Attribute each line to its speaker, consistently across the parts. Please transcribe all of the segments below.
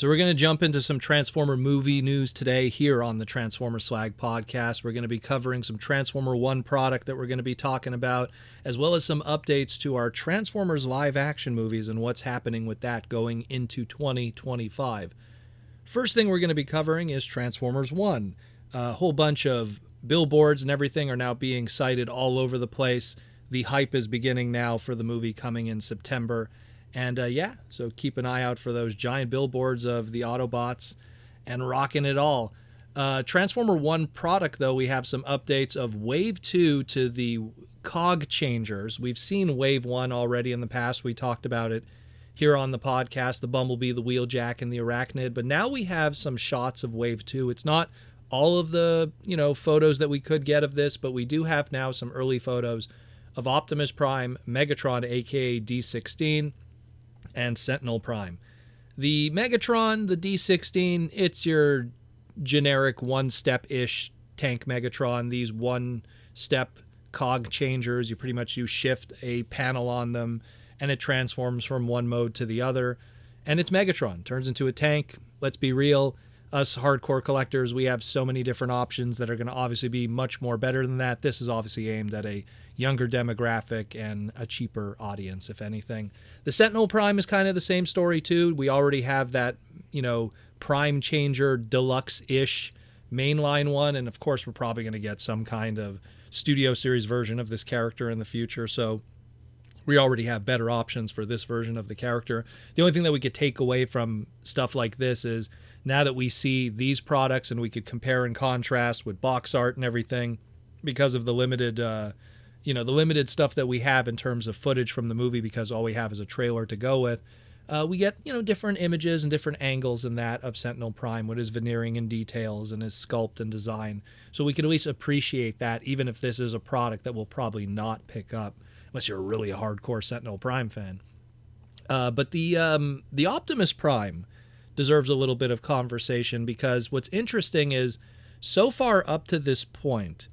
Speaker 1: So we're going to jump into some Transformer movie news today here on the Transformer Slag podcast. We're going to be covering some Transformer 1 product that we're going to be talking about, as well as some updates to our Transformers live action movies and what's happening with that going into 2025. First thing we're going to be covering is Transformers 1. A whole bunch of billboards and everything are now being cited all over the place. The hype is beginning now for the movie coming in September. And so keep an eye out for those giant billboards of the Autobots and rocking it all. Transformer 1 product, though, we have some updates of Wave 2 to the cog changers. We've seen Wave 1 already in the past. We talked about it here on the podcast, the Bumblebee, the Wheeljack, and the Arachnid. But now we have some shots of Wave 2. It's not all of the, photos that we could get of this, but we do have now some early photos of Optimus Prime, Megatron, aka D16, and Sentinel Prime. The Megatron, the D16, it's your generic one-step-ish tank Megatron. These one-step cog changers, you shift a panel on them, and it transforms from one mode to the other. And it's Megatron, turns into a tank. Let's be real, us hardcore collectors, we have so many different options that are going to obviously be much more better than that. This is obviously aimed at a younger demographic and a cheaper audience, if anything. The Sentinel Prime is kind of the same story too. We already have that, Prime Changer deluxe-ish mainline one, and of course we're probably going to get some kind of studio series version of this character in the future, so we already have better options for this version of the character. The only thing that we could take away from stuff like this is now that we see these products and we could compare and contrast with box art and everything, because of the limited the limited stuff that we have in terms of footage from the movie, because all we have is a trailer to go with, we get, different images and different angles in that of Sentinel Prime with his veneering and details and his sculpt and design. So we could at least appreciate that, even if this is a product that we'll probably not pick up, unless you're really a hardcore Sentinel Prime fan. But the Optimus Prime deserves a little bit of conversation, because what's interesting is, so far up to this point,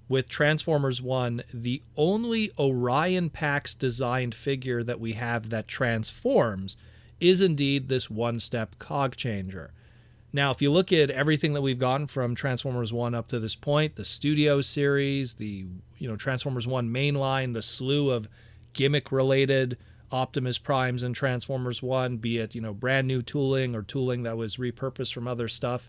Speaker 1: with Transformers 1, the only Orion Pax designed figure that we have that transforms is indeed this one-step cog changer. Now, if you look at everything that we've gotten from Transformers 1 up to this point, the Studio series, the Transformers 1 mainline, the slew of gimmick-related Optimus Primes in Transformers 1, be it brand new tooling or tooling that was repurposed from other stuff,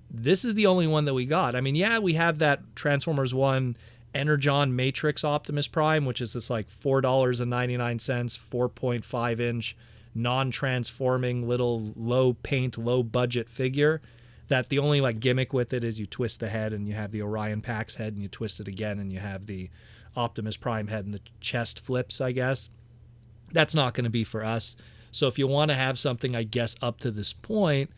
Speaker 1: this is the only one that we got. I mean, yeah, we have that Transformers 1 Energon Matrix Optimus Prime, which is this like $4.99, 4.5-inch, non-transforming little low paint, low budget figure, that the only gimmick with it is you twist the head and you have the Orion Pax head, and you twist it again and you have the Optimus Prime head, and the chest flips, I guess. That's not going to be for us. So if you want to have something, I guess, up to this point,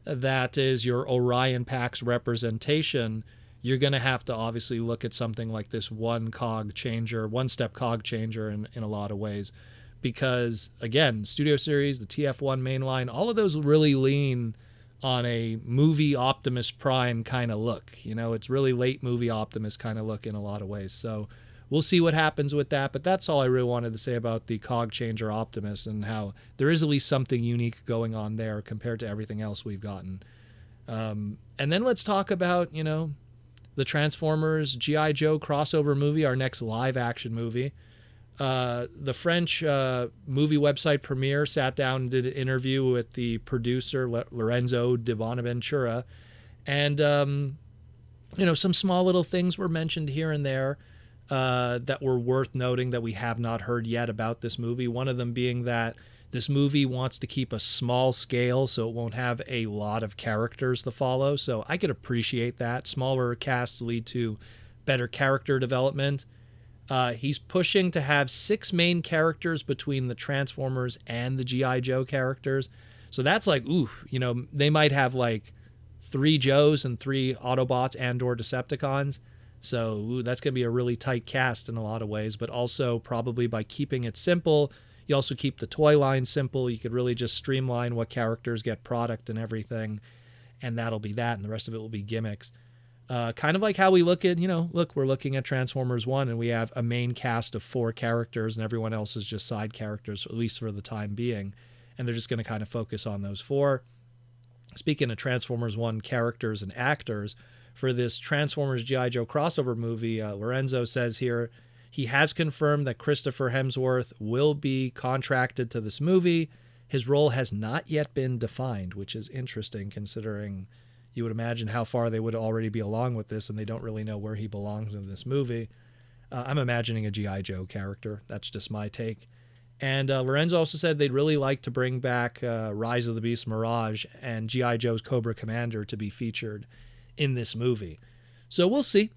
Speaker 1: that is your Orion Pax representation, you're going to have to obviously look at something like this one-step cog changer in a lot of ways. Because, again, Studio Series, the TF1 mainline, all of those really lean on a movie Optimus Prime kind of look. It's really late movie Optimus kind of look in a lot of ways. So we'll see what happens with that, but that's all I really wanted to say about the cog changer Optimus, and how there is at least something unique going on there compared to everything else we've gotten. And then let's talk about, the Transformers G.I. Joe crossover movie, our next live action movie. The French movie website Premiere sat down and did an interview with the producer, Lorenzo de Bonaventura, and, some small little things were mentioned here and there that were worth noting that we have not heard yet about this movie. One of them being that this movie wants to keep a small scale, so it won't have a lot of characters to follow. So I could appreciate that. Smaller casts lead to better character development. He's pushing to have 6 main characters between the Transformers and the G.I. Joe characters. So that's they might have 3 Joes and 3 Autobots and or Decepticons. So that's going to be a really tight cast in a lot of ways, but also probably by keeping it simple, you also keep the toy line simple. You could really just streamline what characters get product and everything, and that'll be that, and the rest of it will be gimmicks. Kind of like how we look at, we're looking at Transformers 1, and we have a main cast of 4 characters, and everyone else is just side characters, at least for the time being. and they're just going to kind of focus on those 4. Speaking of Transformers 1 characters and actors, for this Transformers G.I. Joe crossover movie, Lorenzo says here he has confirmed that Christopher Hemsworth will be contracted to this movie. His role has not yet been defined, which is interesting considering you would imagine how far they would already be along with this, and they don't really know where he belongs in this movie. I'm imagining a G.I. Joe character. That's just my take. And Lorenzo also said they'd really like to bring back Rise of the Beast Mirage and G.I. Joe's Cobra Commander to be featured in this movie. So we'll see.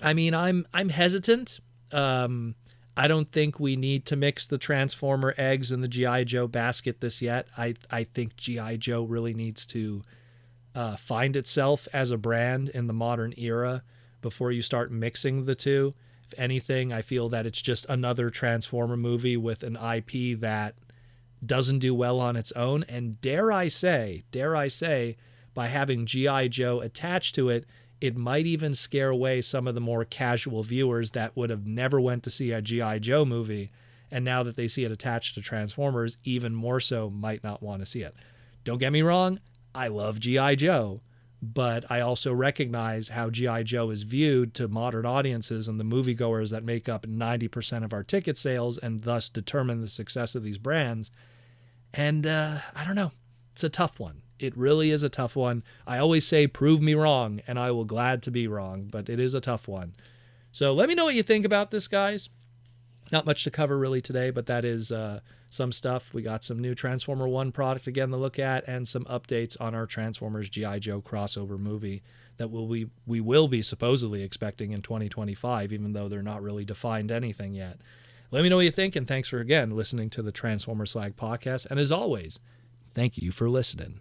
Speaker 1: I mean, I'm hesitant. I don't think we need to mix the Transformer eggs in the G.I. Joe basket this yet. I think G.I. Joe really needs to find itself as a brand in the modern era before you start mixing the two. If anything, I feel that it's just another Transformer movie with an IP that doesn't do well on its own. And dare I say, by having G.I. Joe attached to it, it might even scare away some of the more casual viewers that would have never went to see a G.I. Joe movie. And now that they see it attached to Transformers, even more so might not want to see it. Don't get me wrong, I love G.I. Joe. But I also recognize how G.I. Joe is viewed to modern audiences and the moviegoers that make up 90% of our ticket sales and thus determine the success of these brands. And I don't know. It's a tough one. It really is a tough one. I always say, prove me wrong, and I will glad to be wrong, but it is a tough one. So let me know what you think about this, guys. Not much to cover really today, but that is some stuff. We got some new Transformer 1 product again to look at and some updates on our Transformers G.I. Joe crossover movie that we will be supposedly expecting in 2025, even though they're not really defined anything yet. Let me know what you think, and thanks for, again, listening to the Transformer Slag podcast. And as always, thank you for listening.